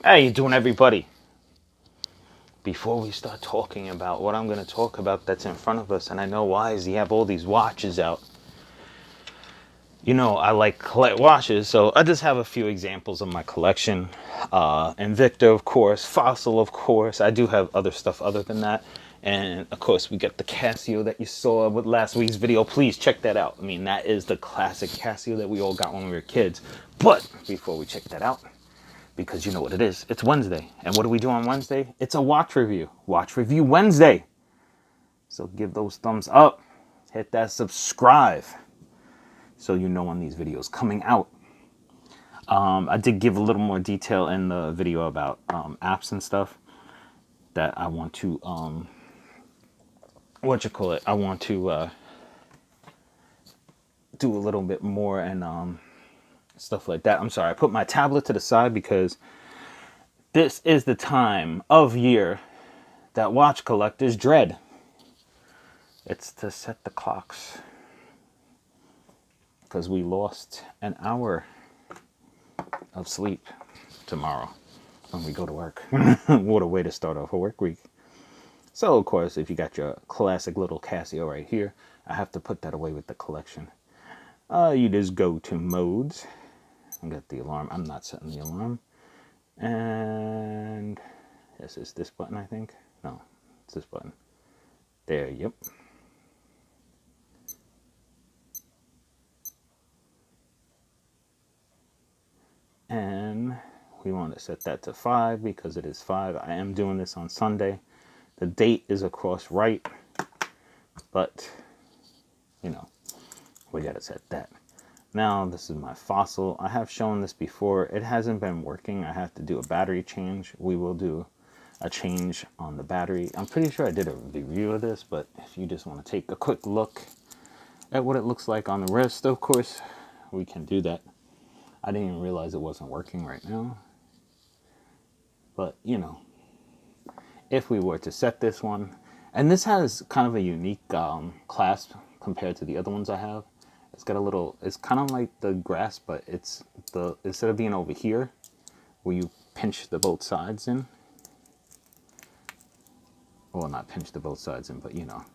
How you doing, everybody? Before we start talking about what I'm going to talk about that's in front of us, and I know why is you have all these watches out. You know, I like collect watches, so I just have a few examples of my collection. Invicta, of course, Fossil, of course. I do have other stuff other than that. And of course, we got the Casio that you saw with last week's video. Please check that out. I mean, that is the classic Casio that we all got when we were kids. But before we check that out, because you know what it is. It's Wednesday. And what do we do on Wednesday? It's a watch review. Watch Review Wednesday. So give those thumbs up. Hit that subscribe so you know when these videos coming out. I did give a little more detail in the video about apps and stuff that I want to, I want to do a little bit more and stuff like that. I'm sorry, I put my tablet to the side because this is the time of year that watch collectors dread. It's to set the clocks because we lost an hour of sleep tomorrow when we go to work. What a way to start off a work week. So, of course, if you got your classic little Casio right here, I have to put that away with the collection. You just go to modes and get the alarm. I'm not setting the alarm. And this is this button, I think. No, it's this button. There, yep. And we want to set that to 5 because it is 5. I am doing this on Sunday. The date is across right, but you know, we got to set that. Now, this is my Fossil. I have shown this before. It hasn't been working. I have to do a battery change. We will do a change on the battery. I'm pretty sure I did a review of this, but if you just want to take a quick look at what it looks like on the wrist, of course, we can do that. I didn't even realize it wasn't working right now. But, you know, if we were to set this one, and this has kind of a unique clasp compared to the other ones I have. It's got a little, it's kind of like the grasp, but it's the, instead of being over here, where you pinch the both sides in, well, not pinch the both sides in, but you know,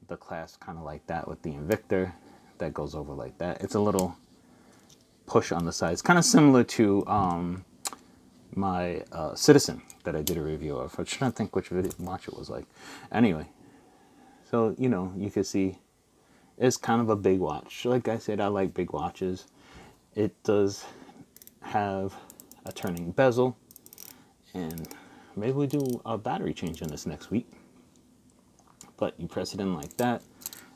the clasp kind of like that with the Invicta that goes over like that. It's a little push on the side. It's kind of similar to my Citizen that I did a review of. I'm trying to think which video watch it was like. Anyway, so you know, you can see it's kind of a big watch. Like I said, I like big watches. It does have a turning bezel, and maybe we do a battery change on this next week. But you press it in like that.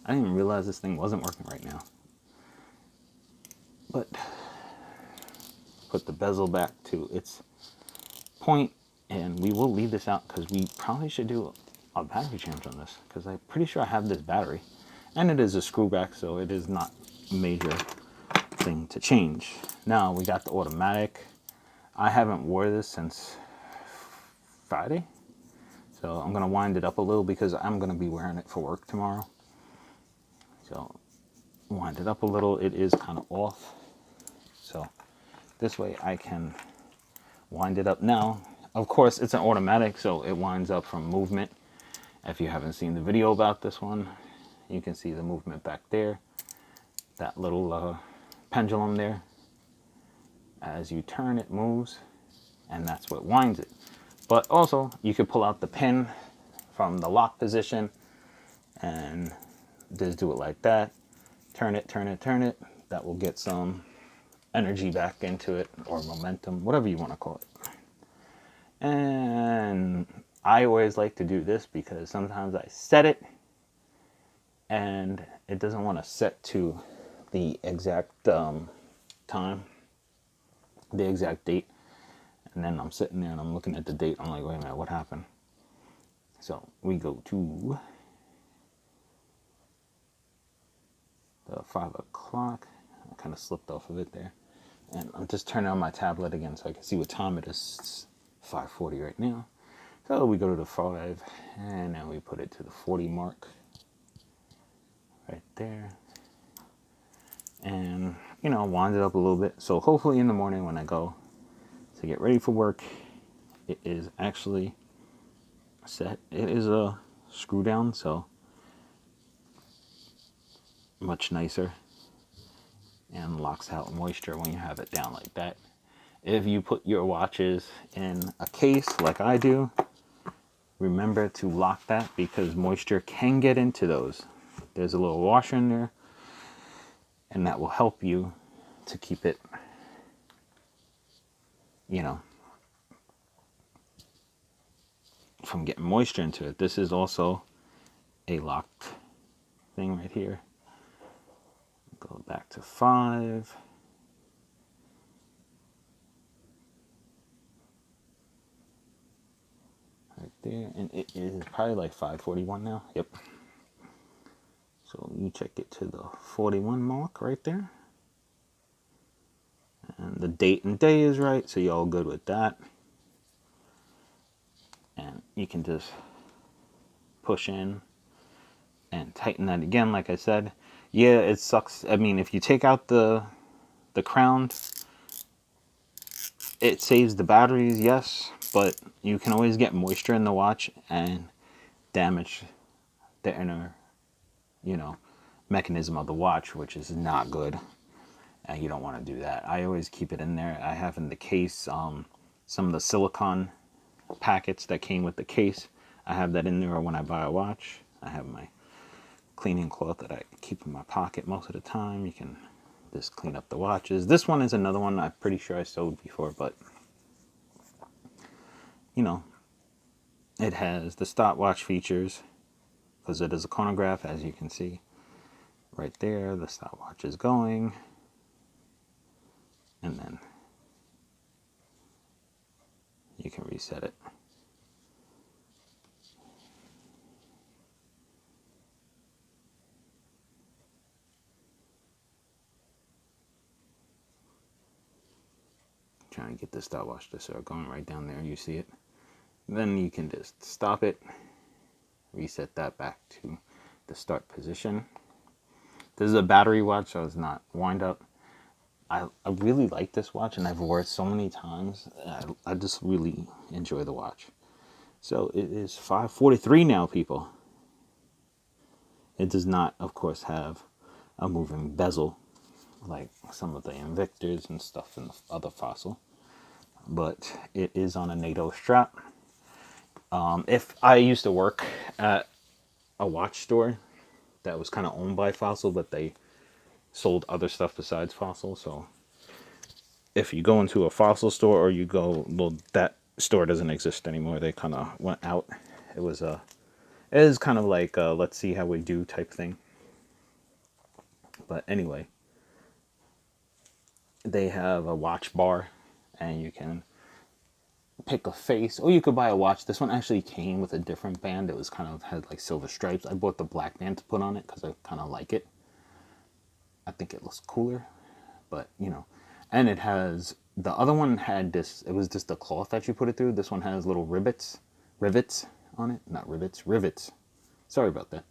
I didn't even realize this thing wasn't working right now. But put the bezel back to its point, and we will leave this out because we probably should do a battery change on this because I'm pretty sure I have this battery, and it is a screw back, so it is not a major thing to change. Now we got the automatic. I haven't wore this since Friday, so I'm gonna wind it up a little because I'm gonna be wearing it for work tomorrow. So wind it up a little. It is kind of off, so this way I can wind it up. Now, of course, it's an automatic, so it winds up from movement. If you haven't seen the video about this one, you can see the movement back there, that little pendulum there. As you turn, it moves, and that's what winds it. But also, you could pull out the pin from the lock position and just do it like that. Turn it, turn it, turn it. That will get some energy back into it, or momentum, whatever you want to call it. And I always like to do this because sometimes I set it and it doesn't want to set to the exact time, the exact date. And then I'm sitting there and I'm looking at the date. I'm like, wait a minute, what happened? So we go to the 5 o'clock. I kind of slipped off of it there. And I'm just turning on my tablet again so I can see what time it is. It's 5:40 right now. So we go to the 5, and then we put it to the 40 mark right there. And, you know, wind it up a little bit. So hopefully in the morning when I go to get ready for work. It is actually set. It is a screw down, so much nicer, and locks out moisture when you have it down like that. If you put your watches in a case like I do, remember to lock that because moisture can get into those. There's a little washer in there, and that will help you to keep it, you know, from getting moisture into it. This is also a locked thing right here. Go back to 5. Right there, and it is probably like 5:41 now. Yep. So you check it to the 41 mark right there. And the date and day is right, so you're all good with that. And you can just push in and tighten that again, like I said. Yeah, it sucks. I mean, if you take out the crown, it saves the batteries, yes, but you can always get moisture in the watch and damage the inner, you know, mechanism of the watch, which is not good. And you don't want to do that. I always keep it in there. I have in the case some of the silicone packets that came with the case. I have that in there when I buy a watch. I have my cleaning cloth that I keep in my pocket most of the time. You can just clean up the watches. This one is another one I'm pretty sure I sold before, but you know, it has the stopwatch features because it is a chronograph, as you can see right there. The stopwatch is going, and then you can reset it. Trying to get the stopwatch to start going right down there. You see it. Then you can just stop it, reset that back to the start position. This is a battery watch, so it's not wind up. I really like this watch, and I've worn it so many times. I just really enjoy the watch. So it is 5:43 now, people. It does not, of course, have a moving bezel like some of the Invictors and stuff in the other Fossil, but it is on a NATO strap. If I used to work at a watch store that was kind of owned by Fossil, but they sold other stuff besides Fossil. So if you go into a Fossil store or you go, well, that store doesn't exist anymore. They kind of went out. It was it is kind of like a, let's see how we do type thing. But anyway, they have a watch bar, and you can pick a face, or you could buy a watch. This one actually came with a different band. It was kind of had like silver stripes. I bought the black band to put on it because I kind of like it. I think it looks cooler, but you know, and it has, the other one had this, it was just a cloth that you put it through. This one has little rivets on it, not rivets, rivets. Sorry about that.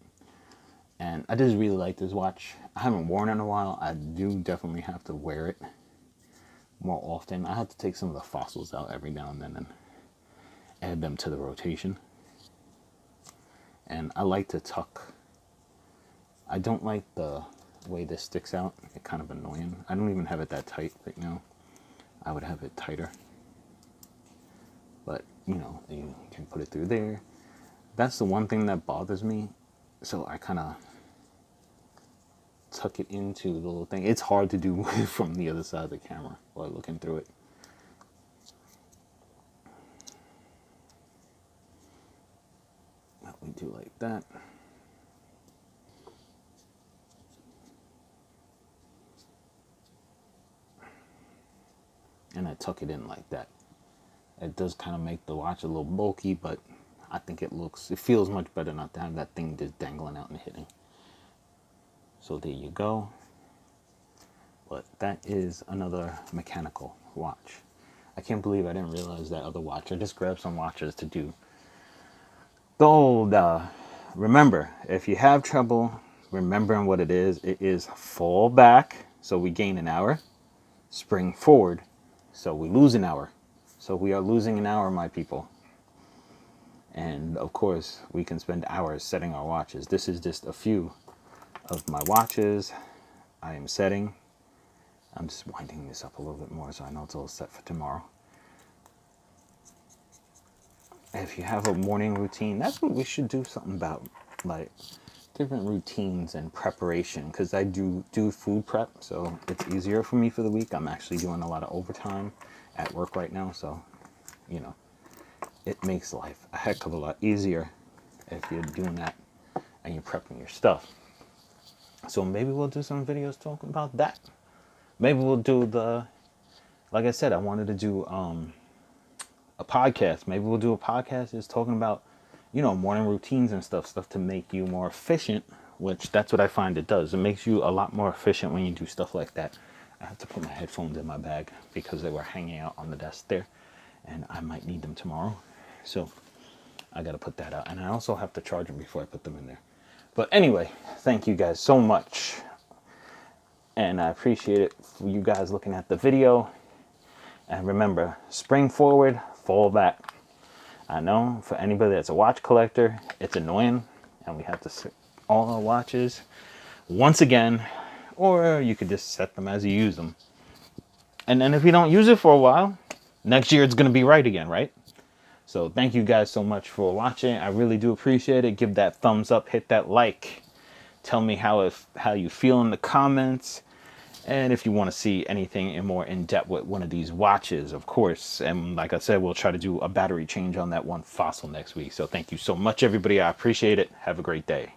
And I just really like this watch. I haven't worn it in a while. I do definitely have to wear it more often. I have to take some of the Fossils out every now and then and add them to the rotation. And I like to tuck. I don't like the way this sticks out. It's kind of annoying. I don't even have it that tight right now. I would have it tighter. But, you know, you can put it through there. That's the one thing that bothers me. So I kind of tuck it into the little thing. It's hard to do from the other side of the camera while looking through it. We do like that. And I tuck it in like that. It does kind of make the watch a little bulky, but I think it feels much better not to have that thing just dangling out and hitting. So there you go. But that is another mechanical watch. I can't believe I didn't realize that other watch. I just grabbed some watches to do the old, remember, if you have trouble remembering what it is fall back, so we gain an hour, spring forward, so we lose an hour. So we are losing an hour, my people. And of course, we can spend hours setting our watches. This is just a few of my watches I am setting. I'm just winding this up a little bit more so I know it's all set for tomorrow. If you have a morning routine, that's what we should do something about, like different routines and preparation, because I do food prep, so it's easier for me for the week. I'm actually doing a lot of overtime at work right now, so you know, it makes life a heck of a lot easier if you're doing that and you're prepping your stuff. So maybe we'll do some videos talking about that. Maybe we'll do like I said, I wanted to do a podcast. Maybe we'll do a podcast just talking about, morning routines and stuff to make you more efficient, which that's what I find it does. It makes you a lot more efficient when you do stuff like that. I have to put my headphones in my bag because they were hanging out on the desk there and I might need them tomorrow. So I got to put that out. And I also have to charge them before I put them in there. But anyway, thank you guys so much. And I appreciate it for you guys looking at the video. And remember, spring forward, fall back. I know for anybody that's a watch collector, it's annoying. And we have to set all our watches once again. Or you could just set them as you use them. And then if you don't use it for a while, next year it's going to be right again, right? So thank you guys so much for watching. I really do appreciate it. Give that thumbs up, hit that like. Tell me how you feel in the comments. And if you want to see anything more in depth with one of these watches, of course. And like I said, we'll try to do a battery change on that one Fossil next week. So thank you so much, everybody. I appreciate it. Have a great day.